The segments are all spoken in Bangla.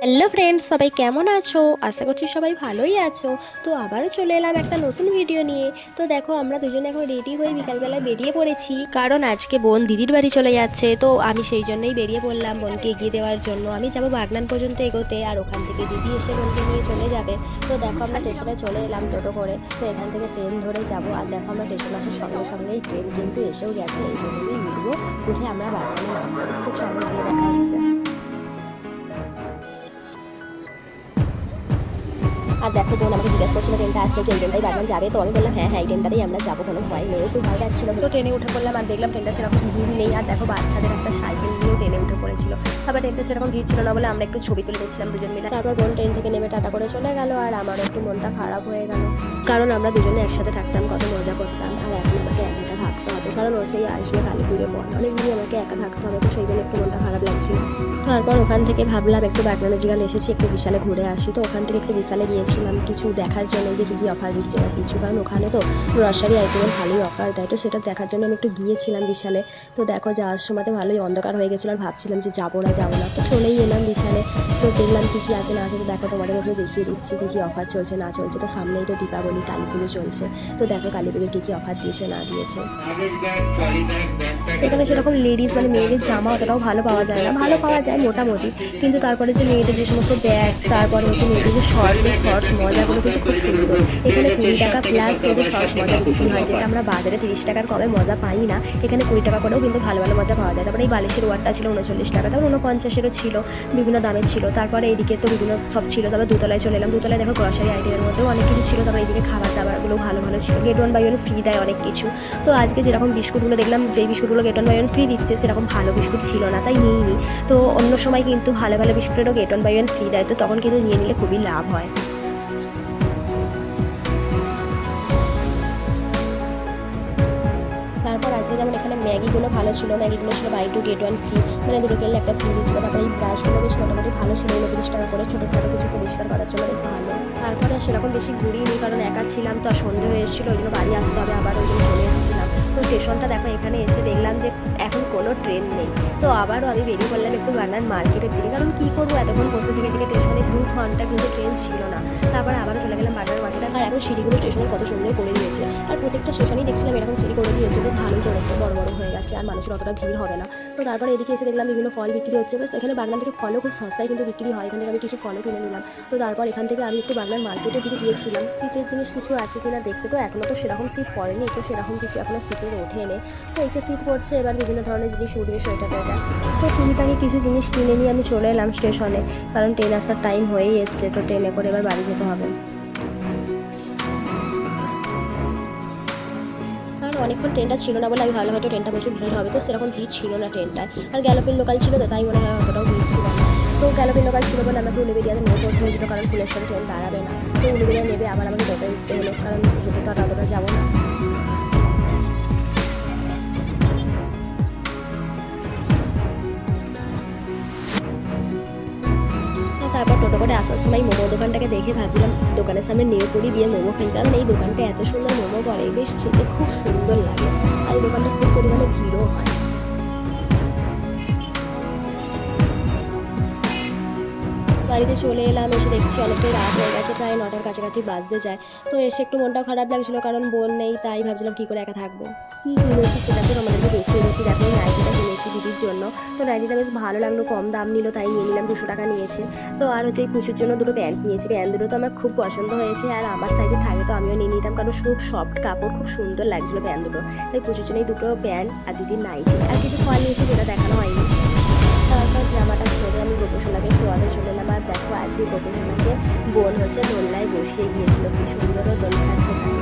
হ্যালো ফ্রেন্ডস, সবাই কেমন আছো? আশা করছি সবাই ভালোই আছো। তো আবারও চলে এলাম একটা নতুন ভিডিও নিয়ে। তো দেখো, আমরা দুজনে এখন রেডি হয়ে বিকালবেলায় বেরিয়ে পড়েছি, কারণ আজকে বোন দিদির বাড়ি চলে যাচ্ছে। তো আমি সেই জন্যই বেরিয়ে পড়লাম বোনকে এগিয়ে দেওয়ার জন্য। আমি যাবো বাগনান পর্যন্ত এগোতে, আর ওখান থেকে দিদি এসে বোনকে নিয়ে চলে যাবে। তো দেখো, আমরা স্টেশনে চলে এলাম টোটো করে। তো এখান থেকে ট্রেন ধরে যাব। আর দেখো, আমরা স্টেশনে আসার সঙ্গে সঙ্গেই ট্রেন কিন্তু এসেও গেছে। এই ট্রেনেই উঠবো, উঠে আমরা বাগনানে নামবো। তো চলো গিয়ে দেখা হচ্ছে। আর দেখো, বোন আমাকে জিজ্ঞেস করছিল ট্রেনটা আসতেছে, এই ট্রেনটাই বাগনান যাবে। তো আমি বললাম হ্যাঁ হ্যাঁ, এই ট্রেনটাতেই আমরা যাবো, কোনো ভয় নেই। একটু ভয় পাচ্ছিল। তো ট্রেনে উঠে পড়লাম, আর দেখলাম ট্রেনটা সেরকম ভিড় নেই। আর দেখো, বাচ্চাদের একটা সাইকেল নিয়েও ট্রেনে উঠে পড়েছিল। তারপর ট্রেনটা সেরকম ভিড় ছিল না বলে আমরা একটু ছবি তুলে নিচ্ছিলাম দুজন মিলে। তারপর বোন ট্রেন থেকে নেমে টাটা করে চলে গেল, আর আমার একটু মনটা খারাপ হয়ে গেল, কারণ আমরা দুজনে একসাথে থাকতাম, কত মজা করতাম। আর এখন আমাকে একা থাকতে হবে, কারণ ও সেই আসবে কালীপুরে পর। অনেকদিনই আমাকে একা থাকতে হবে, তো সেই জন্য একটু মনটা খারাপ লাগছিল। তারপর ওখান থেকে ভাবলাম একটু বাগনান জিগাল এসেছি, একটু বিশালে ঘুরে আসি। তো ওখান থেকে একটু বিশালে গিয়েছিলাম কিছু দেখার জন্য, যে কী কী অফার দিচ্ছে না কিছু, কারণ ওখানে তো গ্রসারি আইটেমের ভালোই অফার দেয়। তো সেটা দেখার জন্য আমি একটু গিয়েছিলাম বিশালে। তো দেখো, যাওয়ার সময় ভালোই অন্ধকার হয়ে গেছিলো, আর ভাবছিলাম যে যাবো না। তো চলেই এলাম বিশালে। তো দেখলাম কী কী আছে না আছে। তো দেখো, তোমাদের একটু দেখিয়ে দিচ্ছি কী কী অফার চলছে না চলছে। তো সামনেই তো দীপাবলি, কালী পুজো চলছে। তো দেখো কালী পুজোর কী কী অফার দিয়েছে না দিয়েছে। এখানে সেরকম লেডিস মানে মেয়েদের জামা অতটাও ভালো পাওয়া যায় না, ভালো পাওয়া যায় মোটামুটি, কিন্তু তারপরে যে মেয়েদের যে সমস্ত ব্যাগ, তারপরে হচ্ছে মেয়েদের যে শর্টস মজাগুলো কিন্তু খুব সুন্দর। এখানে 20 টাকা প্লাস মেয়েদের শর্টস মজা বিক্রি হয়, যেটা আমরা বাজারে 30 টাকার কমে মজা পাই না। এখানে 20 টাকা করেও কিন্তু ভালো ভালো মজা পাওয়া যায়। তারপরে এই বালিশের ওয়ারটা ছিল 39 টাকা, তারপর 49-এরও ছিল, বিভিন্ন দামের ছিল। তারপরে এইদিকে তো বিভিন্ন সব ছিল। তারপর দুতলায় চলে এলাম। দুতলায় দেখো গ্রসারি আইটেমের মধ্যেও অনেক কিছু ছিল। তারপর এইদিকে খাবার দাবারগুলো ভালো ভালো ছিল। গেট 1 বাই 1 ফ্রি দেয় অনেক কিছু। তো আজকে যেরকম বিস্কুটগুলো দেখলাম, যেই বিস্কুটগুলো গেট 1 বাই 1 ফ্রি দিচ্ছে, সেরকম ভালো বিস্কুট ছিল না, তাই নিইনি। তো অন্য সময় কিন্তু ভালো ভালো বিস্কুটেরও গেট 1 বাই 1 ফ্রি দেয়, তো তখন কিন্তু নিয়ে নিলে খুবই লাভ হয়। তারপর আজকে যেমন এখানে ম্যাগিগুলো ভালো ছিল, ম্যাগিগুলো ছিল বাই 2 গেট 1 ফ্রি, মানে দুটো কিনলে একটা ফ্রি দিচ্ছিল। তারপরে এই ব্রাশগুলো বেশ মোটামুটি ভালো ছিল, 29 টাকা করে, ছোটোখাটো কিছু পরিষ্কার করার জন্য বেশ ভালো। তারপরে সেরকম বেশি ঘুরিনি, কারণ একা ছিলাম, তো সন্ধে হয়ে এসেছিলো, ওই জন্য বাড়ি আসতে হবে আবার, ওই জন্য চলে এসেছিলাম। তো স্টেশনটা দেখো, এখানে এসে দেখলাম যে এখন কোনো ট্রেন নেই। তো আবারও আমি বেরিয়ে পড়লাম একটু বাগনান মার্কেটের দিকে, কারণ কী করবো, এতক্ষণ বসে থেকে স্টেশনে 2 ঘন্টা কিন্তু ট্রেন ছিল না। তারপরে আবারও চলে গেলাম বাগনান মার্কেটে। আর এখন সিঁড়িগুলো স্টেশনে কত সুন্দর করে দিয়েছে, আর প্রত্যেকটা স্টেশনেই দেখছিলাম এরকম সিঁড়ি করে দিয়েছে, বেশ ভালোই করেছে, বড় বড় হয়ে গেছে, আর মানুষের অতটা ভিড় হবে না। তো তারপরে এদিকে এসে দেখলাম বিভিন্ন ফল বিক্রি হচ্ছে, বেশ এখানে বাগনান থেকে ফলও খুব সস্তায় কিন্তু বিক্রি হয়। এখান থেকে আমি কিছু ফলও কিনে নিলাম। তো তারপর এখান থেকে আমি একটু বাগনান মার্কেটের দিকে গিয়েছিলাম, শীতের জিনিস কিছু আছে কিনা দেখতে। তো এখনও তো সেরকম শীত পড়েনি, তো সেরকম কিছু এখনও শীতের ওঠেনি। তো এই তো শীত পড়ছে, এবার বিভিন্ন ধরনের জিনিস উঠবে, সোয়েটার টোয়েটার। তো টুকিটাকি কিছু জিনিস কিনে নিয়ে আমি চলে এলাম স্টেশনে, কারণ ট্রেন আসার টাইম হয়েই এসছে। তো ট্রেনে করে এবার বাড়ি যেতে হবে। আর অনেকক্ষণ ট্রেনটা ছিল না বলে আমি ভাবলাম হয়তো ট্রেনটা প্রচুর ভিড় হবে, তো সেরকম ভিড় ছিল না ট্রেনটায়। আর গ্যালোপিন লোকাল ছিল, তো তাই মনে হয় অতটাও ভিড় ছিল না। তো গ্যালোপিন লোকাল ছিল বলে আমাকে উলুবেড়িয়াতে নেমে পড়তে হয়েছিল, কারণ ফুলেশ্বরে ট্রেন দাঁড়াবে না। তো উলুবেড়িয়া নেবে আবার আমাকে টোটোয় উঠতে হলো, কারণ হেঁটে তো আর অতটা যাবো না। তারপর টোটো করে আসার সময় মোমো দোকানটাকে দেখে ভাবছিলাম দোকানের সামনে নেমে পড়ি, দিয়ে মোমো খাই, কারণ এই দোকানটা এত সুন্দর মোমো করে, বেশ খেতে খুব সুন্দর লাগে। আর এই দোকানটা খুব পরিমাণে ভিড়ও হয়। বাড়িতে চলে এলাম, এসে দেখছি অনেকটাই রাত হয়ে গেছে, প্রায় 9টার কাছাকাছি বাজতে যায়। তো এসে একটু মনটা খারাপ লাগছিল, কারণ বোন নেই, তাই ভাবছিলাম কী করে একা থাকবো। কী কিনেছি সেটা তো আমাদেরকে দেখিয়ে দিয়েছি। দেখো, এই নাইটিটা কিনেছি দিদির জন্য। তো নাইটিটা বেশ ভালো লাগলো, কম দাম নিল, তাই নিয়ে নিলাম, 200 টাকা নিয়েছে। তো আর হচ্ছে এই কুচির জন্য দুটো প্যান্ট নিয়েছি, প্যান্ট দুটো তো আমার খুব পছন্দ হয়েছে, আর আমার সাইজে থাকে তো আমিও নিয়ে নিতাম, কারণ খুব সফট কাপড়, খুব সুন্দর লাগছিলো প্যান্ট দুটো। তাই কুচির জন্য এই দুটো প্যান্ট আর দিদির নাইটি, আর কিছু ফল নিয়েছি যেটা দেখানো হয়নি। তারপর জামাটা ছেড়ে আমি গোপসোনাকে শোয়াতে চলে এলাম। আর দেখো, আজকে গোপসোনাকে বোন হচ্ছে দোলনায় বসিয়ে গিয়েছিল, কি সুন্দরও দোল খাচ্ছে তাই।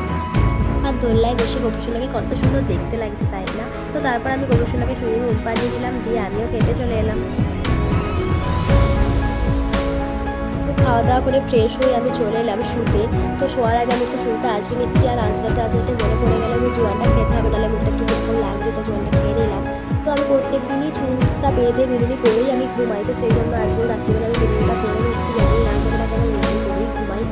আর দোলনায় বসে গোপসোনাকে কত সুন্দর দেখতে লাগছে, তাই না? তো তারপর আমি গোপসোনাকে শুয়ে ঘুম পাড়িয়ে দিলাম, দিয়ে আমিও কেটে চলে এলাম। খাওয়া দাওয়া করে ফ্রেশ হয়ে আমি চলে এলাম শুতে। তো শোয়ার আগে আমি একটু চুলটা আঁচড়ে নিচ্ছি, আর আঁচড়াতে আঁচড়াতে মনে পড়ে গেল যে জোয়ানটা খেতে হবে, নাহলে মুখটা একটু দুঃখ লাগছে, তো জোয়ানটা খেয়ে নিলাম। তো আমি প্রত্যেক দিনই চুলটা বেঁধে বিনুনি করেই আমি ঘুমাই, তো সেই জন্য আজকেও রাত্রিবেলা আমি বিনুনিটা করে নিচ্ছি, যতই না করে না কেন বিনুনি করেই ঘুমাই।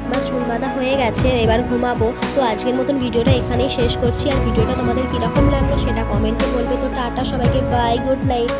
আমার চুল বাঁধা হয়ে গেছে, এবার ঘুমাবো। তো আজকের মতন ভিডিওটা এখানেই শেষ করছি, আর ভিডিওটা তোমাদের কীরকম লাগলো সেটা কমেন্টে বলবে। তো টাটা সবাইকে, বাই, গুড নাইট।